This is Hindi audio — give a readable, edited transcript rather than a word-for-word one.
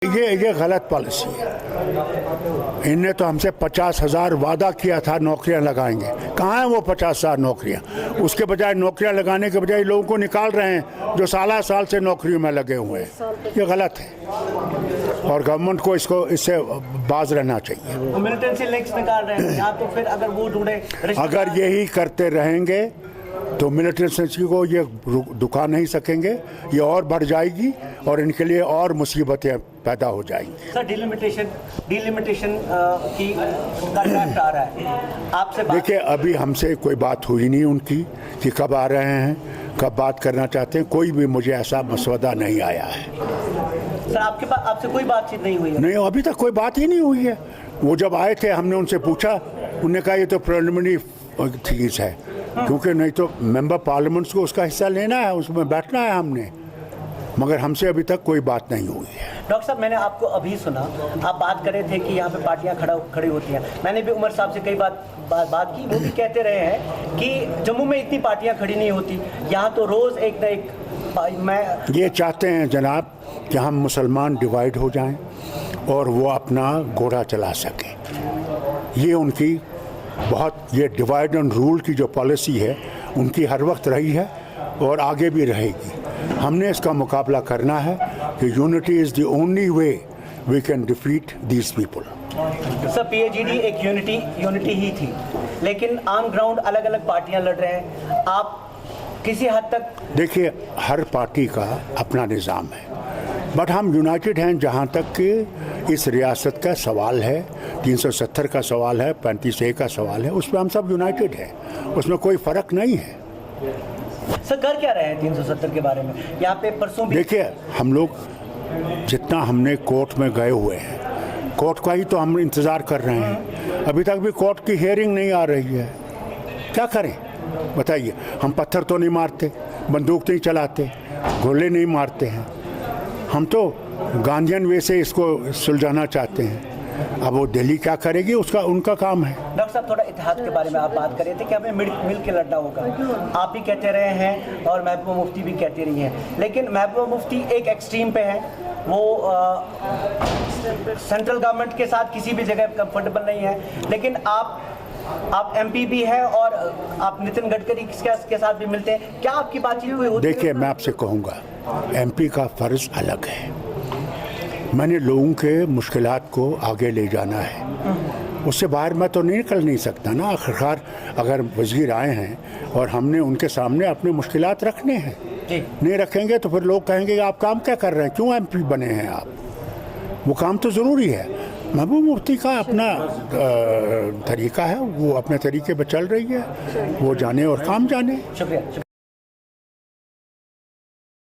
ये गलत पॉलिसी है। इनने तो हमसे 50,000 वादा किया था नौकरियां लगाएंगे, कहाँ है वो 50,000 नौकरियां? उसके बजाय नौकरियां लगाने के बजाय लोगों को निकाल रहे हैं जो साल से नौकरियों में लगे हुए हैं। ये गलत है और गवर्नमेंट को इससे बाज रहना चाहिए। मिलिटेंसी लिंक्स निकाल रहे हैं यहाँ, तो फिर अगर वो ढूंढे, अगर यही करते रहेंगे तो मिलिटेंसी को ये दुका नहीं सकेंगे, ये और बढ़ जाएगी और इनके लिए और मुसीबतें पैदा हो जाएंगी। सर डिलिमिटेशन की ड्राफ्ट आ रहा है आपसे। देखिए अभी हमसे कोई बात हुई नहीं उनकी कि कब आ रहे हैं, कब बात करना चाहते हैं। कोई भी मुझे ऐसा मसौदा नहीं आया है। सर आपके पास आपसे कोई बातचीत नहीं हुई है? नहीं, अभी तक कोई बात ही नहीं हुई है। वो जब आए थे हमने उनसे पूछा, उन्होंने कहा ये तो प्रिलिमिनरी चीज़ है, क्योंकि नहीं तो मेंबर पार्लियामेंट्स को उसका हिस्सा लेना है, उसमें बैठना है हमने, मगर हमसे अभी तक कोई बात नहीं हुई है। डॉक्टर साहब मैंने आपको अभी सुना, आप बात कर रहे थे कि यहाँ पे पार्टियाँ खड़ी होती हैं। मैंने भी उमर साहब से कई बात की, वो भी कहते रहे हैं कि जम्मू में इतनी पार्टियाँ खड़ी नहीं होती, यहाँ तो रोज़ एक न एक। मैं ये चाहते हैं जनाब कि हम मुसलमान डिवाइड हो जाएं और वो अपना घोड़ा चला सकें। ये उनकी ये डिवाइड एंड रूल की जो पॉलिसी है उनकी हर वक्त रही है और आगे भी रहेगी। हमने इसका मुकाबला करना है कि unity is the only way we can defeat these people. Sir PAGD एक यूनिटी ही थी, लेकिन ऑन ग्राउंड अलग अलग पार्टियां लड़ रहे हैं। आप किसी हद तक देखिए, हर पार्टी का अपना निज़ाम है, बट हम यूनाइटेड हैं। जहाँ तक कि इस रियासत का सवाल है, 370 का सवाल है, 35A का सवाल है, उसमें हम सब यूनाइटेड हैं, उसमें कोई फ़र्क नहीं है। सर कर क्या रहे हैं 370 के बारे में? यहाँ पे परसों भी देखिए, हम लोग जितना हमने कोर्ट में गए हुए हैं, कोर्ट का ही तो हम इंतज़ार कर रहे हैं। अभी तक भी कोर्ट की हियरिंग नहीं आ रही है। क्या करें बताइए? हम पत्थर तो नहीं मारते, बंदूक नहीं चलाते, गोले नहीं मारते हैं। हम तो गांधीयन वे से इसको सुलझाना चाहते हैं। अब वो दिल्ली क्या करेगी, उसका उनका काम है। डॉक्टर साहब थोड़ा इतिहाद के बारे में आप बात कर रहे थे कि हमें मिल के लड़ना होगा। आप भी कहते रहे हैं और महबूबा मुफ्ती भी कहती रही हैं, लेकिन महबूबा मुफ्ती एक एक्सट्रीम पे है। वो सेंट्रल गवर्नमेंट के साथ किसी भी जगह कंफर्टेबल नहीं है, लेकिन आप एमपी भी हैं और आप नितिन गडकरी के साथ भी मिलते हैं। क्या आपकी बातचीत हुई? देखिए, मैं आपसे कहूँगा, एमपी का फ़र्ज़ अलग है। मैंने लोगों के मुश्किलात को आगे ले जाना है, उससे बाहर मैं तो निकल नहीं सकता ना। आखिरकार अगर वज़ीर आए हैं और हमने उनके सामने अपने मुश्किलात रखने हैं, नहीं रखेंगे तो फिर लोग कहेंगे आप काम क्या कर रहे हैं, क्यों एमपी बने हैं आप? वो काम तो ज़रूरी है। महबूबा मुफ्ती का अपना तरीका है, वो अपने तरीके पर चल रही है, वो जाने और काम जाने। शुक्रिया।